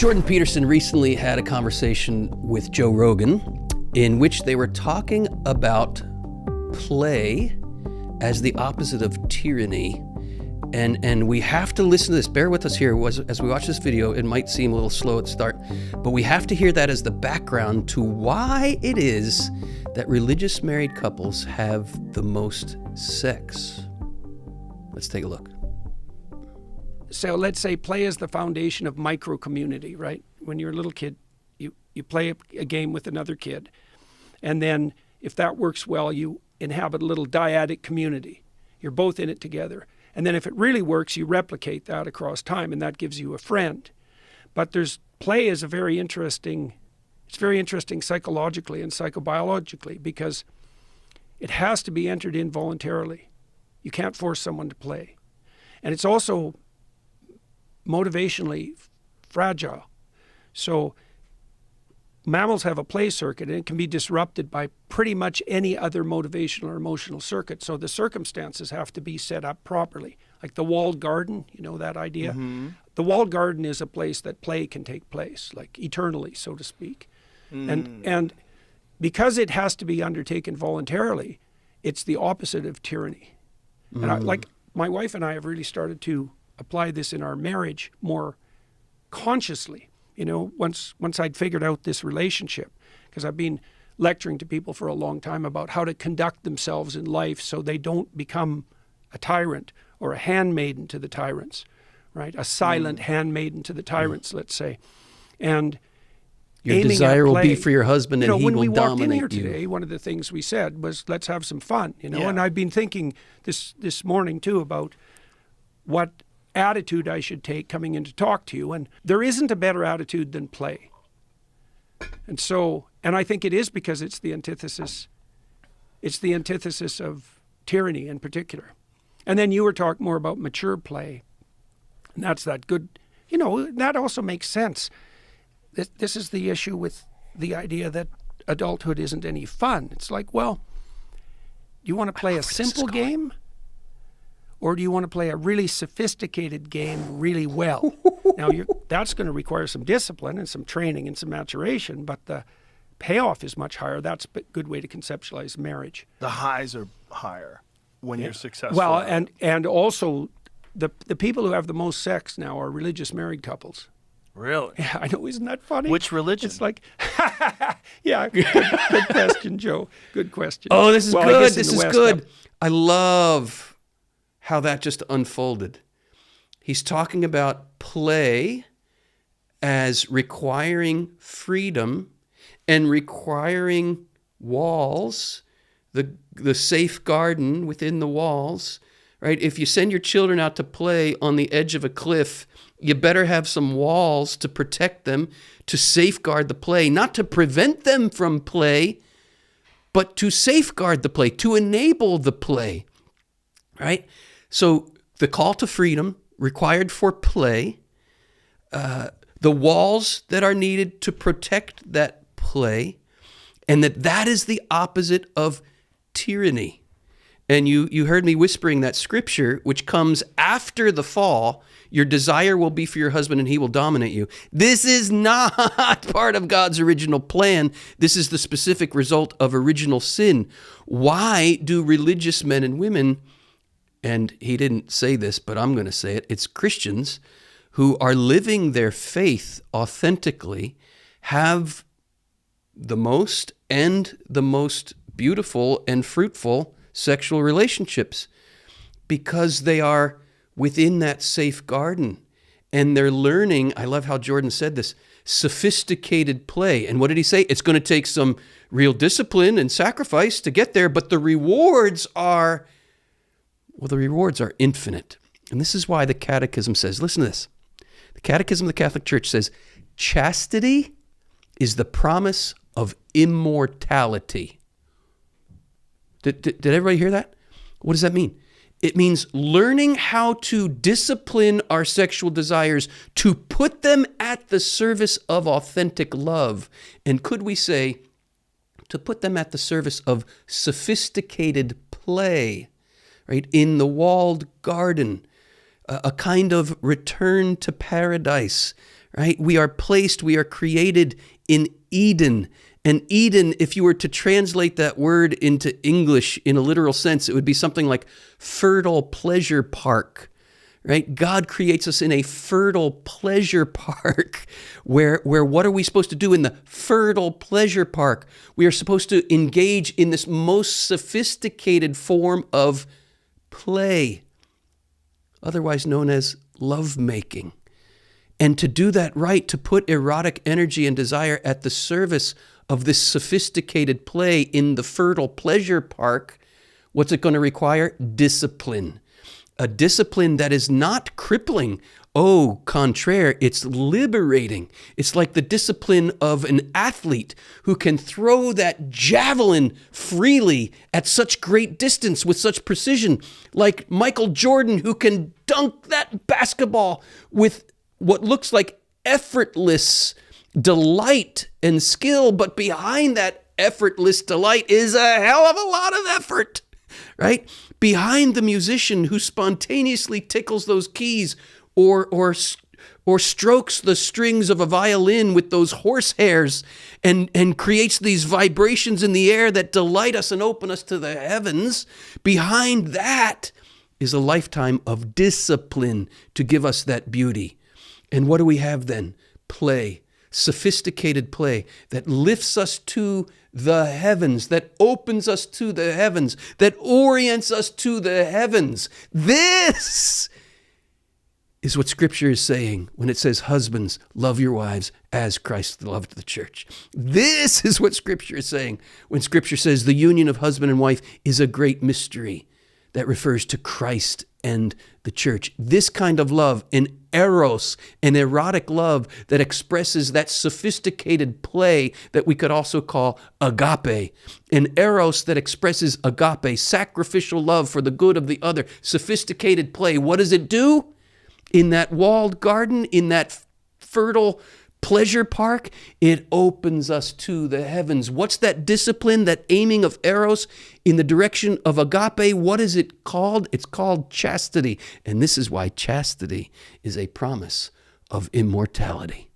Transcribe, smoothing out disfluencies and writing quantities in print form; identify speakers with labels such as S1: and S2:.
S1: Jordan Peterson recently had a conversation with Joe Rogan in which they were talking about play as the opposite of tyranny. And we have to listen to this. Bear with us here. As we watch this video, it might seem a little slow at the start, but we have to hear that as the background to why it is that religious married couples have the most sex. Let's take a look.
S2: So let's say play is the foundation of micro-community, right? When you're a little kid, you play a game with another kid. And then if that works well, you inhabit a little dyadic community. You're both in it together. And then if it really works, you replicate that across time, and that gives you a friend. But play is very interesting psychologically and psychobiologically because it has to be entered in voluntarily. You can't force someone to play. And it's also motivationally fragile. So mammals have a play circuit, and it can be disrupted by pretty much any other motivational or emotional circuit. So the circumstances have to be set up properly. Like the walled garden, you know that idea? Mm-hmm. The walled garden is a place that play can take place, like eternally, so to speak. And because it has to be undertaken voluntarily, it's the opposite of tyranny. And my wife and I have really started to apply this in our marriage more consciously. You know, once I'd figured out this relationship, because I've been lecturing to people for a long time about how to conduct themselves in life so they don't become a tyrant or a handmaiden to the tyrants, right? A silent handmaiden to the tyrants, let's say. And
S1: your desire will be for your husband, and he will dominate you.
S2: When we walked in here today, one of the things we said was, let's have some fun, you know? Yeah. And I've been thinking this morning, too, about what attitude I should take coming in to talk to you. And there isn't a better attitude than play. And I think it is because it's the antithesis of tyranny in particular. And then you were talking more about mature play. And that's that good, that also makes sense. This is the issue with the idea that adulthood isn't any fun. It's like, well, do you want to play a simple game? Or do you want to play a really sophisticated game really well? Now, that's going to require some discipline and some training and some maturation, but the payoff is much higher. That's a good way to conceptualize marriage.
S3: The highs are higher when you're successful.
S2: Well, and also the people who have the most sex now are religious married couples.
S3: Really?
S2: Yeah, I know. Isn't that funny?
S3: Which religion?
S2: It's like, yeah, good question, Joe. Good question.
S1: Oh, this is good. This is good. I love how that just unfolded. He's talking about play as requiring freedom and requiring walls, the safe garden within the walls, right? If you send your children out to play on the edge of a cliff, you better have some walls to protect them, to safeguard the play, not to prevent them from play, but to safeguard the play, to enable the play, right? So the call to freedom required for play, the walls that are needed to protect that play, and that is the opposite of tyranny. And you heard me whispering that scripture, which comes after the fall. Your desire will be for your husband, and he will dominate you. This is not part of God's original plan. This is the specific result of original sin. Why do religious men and women, and he didn't say this, but I'm going to say it, it's Christians who are living their faith authentically, have the most beautiful and fruitful sexual relationships because they are within that safe garden, and they're learning, I love how Jordan said this, sophisticated play. And what did he say? It's going to take some real discipline and sacrifice to get there, but the rewards are infinite. And this is why the Catechism says, listen to this. The Catechism of the Catholic Church says, chastity is the promise of immortality. Did everybody hear that? What does that mean? It means learning how to discipline our sexual desires to put them at the service of authentic love. And could we say, to put them at the service of sophisticated play, right? In the walled garden, a kind of return to paradise, right? We are created in Eden. And Eden, if you were to translate that word into English in a literal sense, it would be something like fertile pleasure park, right? God creates us in a fertile pleasure park where what are we supposed to do in the fertile pleasure park? We are supposed to engage in this most sophisticated form of play, otherwise known as lovemaking. And to do that right, to put erotic energy and desire at the service of this sophisticated play in the fertile pleasure park, what's it going to require? Discipline. A discipline that is not crippling. Au contraire, it's liberating. It's like the discipline of an athlete who can throw that javelin freely at such great distance with such precision, like Michael Jordan, who can dunk that basketball with what looks like effortless delight and skill, but behind that effortless delight is a hell of a lot of effort, right? Behind the musician who spontaneously tickles those keys or strokes the strings of a violin with those horsehairs and creates these vibrations in the air that delight us and open us to the heavens, behind that is a lifetime of discipline to give us that beauty. And what do we have then? Play. Sophisticated play that lifts us to the heavens, that opens us to the heavens, that orients us to the heavens. This is what Scripture is saying when it says, husbands, love your wives as Christ loved the church. This is what Scripture is saying when Scripture says the union of husband and wife is a great mystery that refers to Christ and the church. This kind of love, an eros, an erotic love that expresses that sophisticated play that we could also call agape. An eros that expresses agape, sacrificial love for the good of the other, sophisticated play. What does it do? In that walled garden, in that fertile pleasure park, it opens us to the heavens. What's that discipline, that aiming of eros in the direction of agape? What is it called? It's called chastity. And this is why chastity is a promise of immortality.